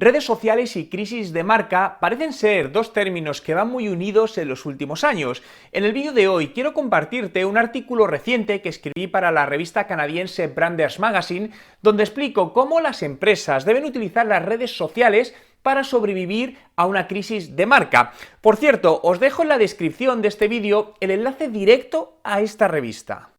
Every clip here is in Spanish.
Redes sociales y crisis de marca parecen ser dos términos que van muy unidos en los últimos años. En el vídeo de hoy quiero compartirte un artículo reciente que escribí para la revista canadiense Branders Magazine, donde explico cómo las empresas deben utilizar las redes sociales para sobrevivir a una crisis de marca. Por cierto, os dejo en la descripción de este vídeo el enlace directo a esta revista.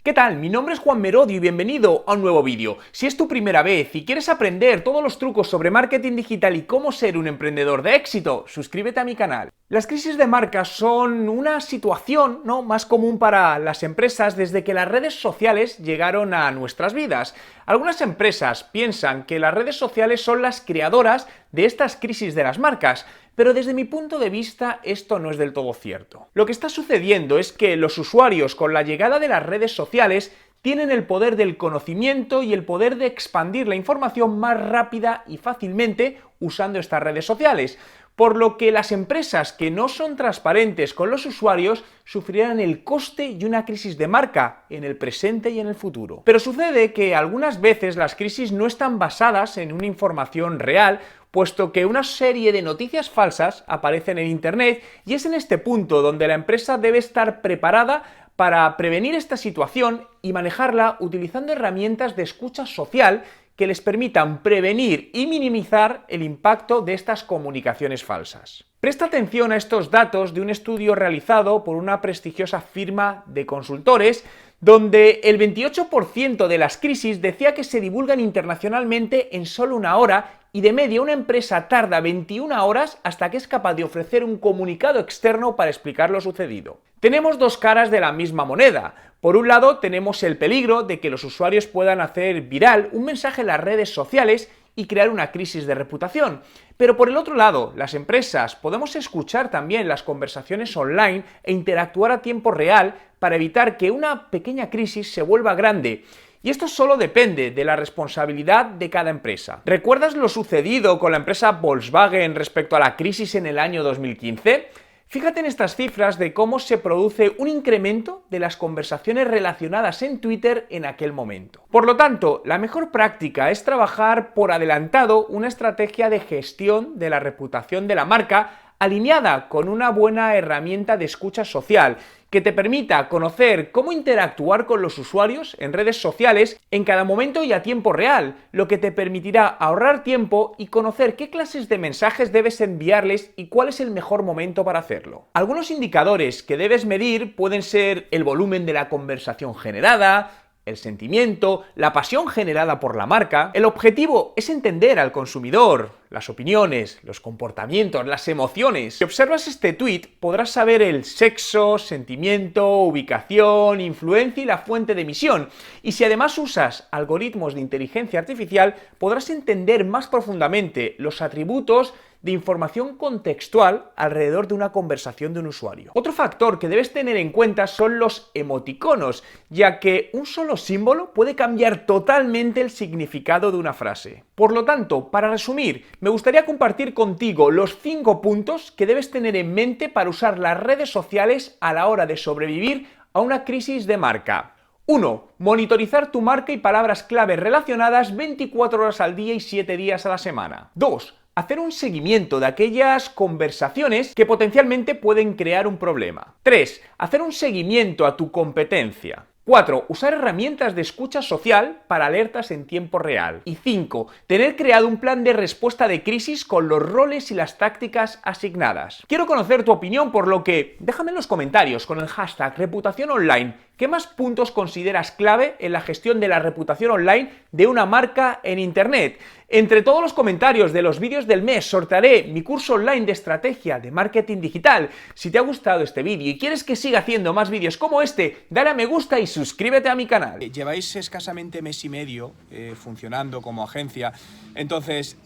¿Qué tal? Mi nombre es Juan Merodio y bienvenido a un nuevo vídeo. Si es tu primera vez y quieres aprender todos los trucos sobre marketing digital y cómo ser un emprendedor de éxito, suscríbete a mi canal. Las crisis de marca son una situación, más común para las empresas desde que las redes sociales llegaron a nuestras vidas. Algunas empresas piensan que las redes sociales son las creadoras de estas crisis de las marcas, pero desde mi punto de vista esto no es del todo cierto. Lo que está sucediendo es que los usuarios, con la llegada de las redes sociales, tienen el poder del conocimiento y el poder de expandir la información más rápida y fácilmente usando estas redes sociales, por lo que las empresas que no son transparentes con los usuarios sufrirán el coste y una crisis de marca en el presente y en el futuro. Pero sucede que algunas veces las crisis no están basadas en una información real, puesto que una serie de noticias falsas aparecen en Internet, y es en este punto donde la empresa debe estar preparada para prevenir esta situación y manejarla utilizando herramientas de escucha social que les permitan prevenir y minimizar el impacto de estas comunicaciones falsas. Presta atención a estos datos de un estudio realizado por una prestigiosa firma de consultores, donde el 28% de las crisis decía que se divulgan internacionalmente en solo una hora, y de media una empresa tarda 21 horas hasta que es capaz de ofrecer un comunicado externo para explicar lo sucedido. Tenemos dos caras de la misma moneda. Por un lado tenemos el peligro de que los usuarios puedan hacer viral un mensaje en las redes sociales y crear una crisis de reputación. Pero por el otro lado, las empresas podemos escuchar también las conversaciones online e interactuar a tiempo real para evitar que una pequeña crisis se vuelva grande. Y esto solo depende de la responsabilidad de cada empresa. ¿Recuerdas lo sucedido con la empresa Volkswagen respecto a la crisis en el año 2015? Fíjate en estas cifras de cómo se produce un incremento de las conversaciones relacionadas en Twitter en aquel momento. Por lo tanto, la mejor práctica es trabajar por adelantado una estrategia de gestión de la reputación de la marca alineada con una buena herramienta de escucha social que te permita conocer cómo interactuar con los usuarios en redes sociales en cada momento y a tiempo real, lo que te permitirá ahorrar tiempo y conocer qué clases de mensajes debes enviarles y cuál es el mejor momento para hacerlo. Algunos indicadores que debes medir pueden ser el volumen de la conversación generada, el sentimiento, la pasión generada por la marca. El objetivo es entender al consumidor, las opiniones, los comportamientos, las emociones. Si observas este tweet, podrás saber el sexo, sentimiento, ubicación, influencia y la fuente de emisión. Y si además usas algoritmos de inteligencia artificial, podrás entender más profundamente los atributos de información contextual alrededor de una conversación de un usuario. Otro factor que debes tener en cuenta son los emoticonos, ya que un solo símbolo puede cambiar totalmente el significado de una frase. Por lo tanto, para resumir, me gustaría compartir contigo los 5 puntos que debes tener en mente para usar las redes sociales a la hora de sobrevivir a una crisis de marca. 1. Monitorizar tu marca y palabras clave relacionadas 24 horas al día y 7 días a la semana. 2. Hacer un seguimiento de aquellas conversaciones que potencialmente pueden crear un problema. 3. Hacer un seguimiento a tu competencia. 4. Usar herramientas de escucha social para alertas en tiempo real. Y 5. Tener creado un plan de respuesta de crisis con los roles y las tácticas asignadas. Quiero conocer tu opinión, por lo que déjame en los comentarios con el hashtag reputación online qué más puntos consideras clave en la gestión de la reputación online de una marca en Internet. Entre todos los comentarios de los vídeos del mes sortearé mi curso online de estrategia de marketing digital. Si te ha gustado este vídeo y quieres que siga haciendo más vídeos como este, dale a me gusta y suscríbete a mi canal. Lleváis escasamente mes y medio funcionando como agencia, entonces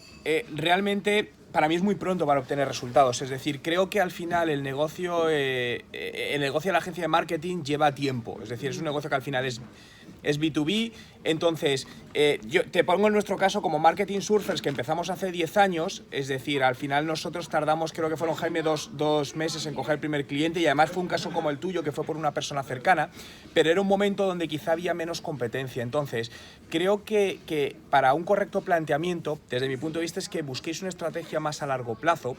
realmente para mí es muy pronto para obtener resultados. Es decir, creo que al final el negocio de la agencia de marketing lleva tiempo. Es decir, es un negocio que al final es es B2B. Entonces, yo te pongo en nuestro caso como Marketing Surfers, que empezamos hace 10 años, es decir, al final nosotros tardamos, creo que fueron, Jaime, dos meses en coger el primer cliente, y además fue un caso como el tuyo, que fue por una persona cercana, pero era un momento donde quizá había menos competencia. Entonces, creo que para un correcto planteamiento, desde mi punto de vista, es que busquéis una estrategia más a largo plazo.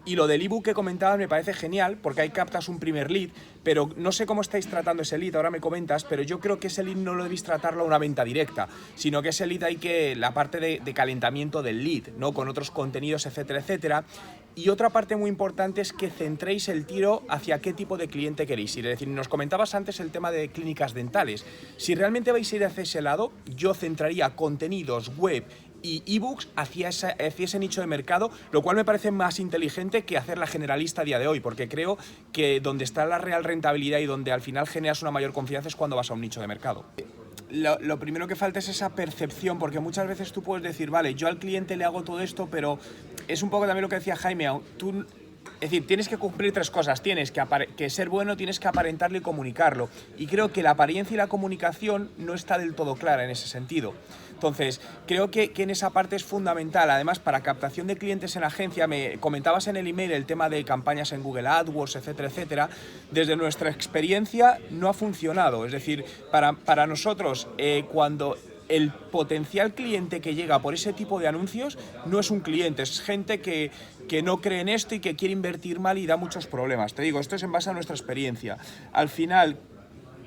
Y lo del ebook que comentabas me parece genial, porque ahí captas un primer lead, pero no sé cómo estáis tratando ese lead, ahora me comentas, pero yo creo que ese lead no lo debéis tratarlo a una venta directa, sino que ese lead hay que, la parte de calentamiento del lead, ¿no? Con otros contenidos, etcétera, etcétera. Y otra parte muy importante es que centréis el tiro hacia qué tipo de cliente queréis ir. Es decir, nos comentabas antes el tema de clínicas dentales. Si realmente vais a ir hacia ese lado, yo centraría contenidos web y ebooks hacia ese nicho de mercado, lo cual me parece más inteligente que hacer la generalista a día de hoy, porque creo que donde está la real rentabilidad y donde al final generas una mayor confianza es cuando vas a un nicho de mercado. Lo primero que falta es esa percepción, porque muchas veces tú puedes decir, vale, yo al cliente le hago todo esto, pero es un poco también lo que decía Jaime, tú... Es decir, tienes que cumplir 3 cosas, tienes que ser bueno, tienes que aparentarlo y comunicarlo. Y creo que la apariencia y la comunicación no está del todo clara en ese sentido. Entonces, creo que en esa parte es fundamental. Además, para captación de clientes en agencia, me comentabas en el email el tema de campañas en Google AdWords, etcétera, etcétera. Desde nuestra experiencia no ha funcionado. Es decir, para nosotros, cuando el potencial cliente que llega por ese tipo de anuncios no es un cliente, es gente que no cree en esto y que quiere invertir mal y da muchos problemas. Te digo, esto es en base a nuestra experiencia. Al final,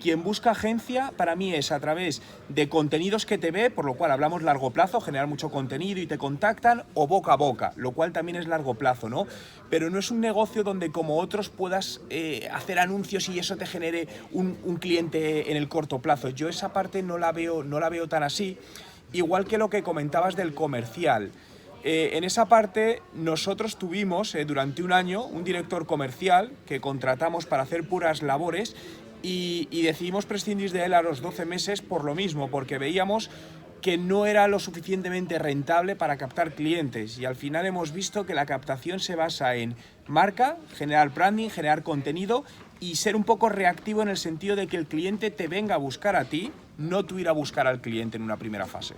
quien busca agencia para mí es a través de contenidos que te ve, por lo cual hablamos largo plazo, generar mucho contenido y te contactan, o boca a boca, lo cual también es largo plazo, ¿no? Pero no es un negocio donde como otros puedas hacer anuncios y eso te genere un cliente en el corto plazo. Yo esa parte no la veo tan así, igual que lo que comentabas del comercial. En esa parte nosotros tuvimos durante un año un director comercial que contratamos para hacer puras labores y decidimos prescindir de él a los 12 meses por lo mismo, porque veíamos que no era lo suficientemente rentable para captar clientes, y al final hemos visto que la captación se basa en marca, generar branding, generar contenido y ser un poco reactivo en el sentido de que el cliente te venga a buscar a ti, no tú ir a buscar al cliente en una primera fase.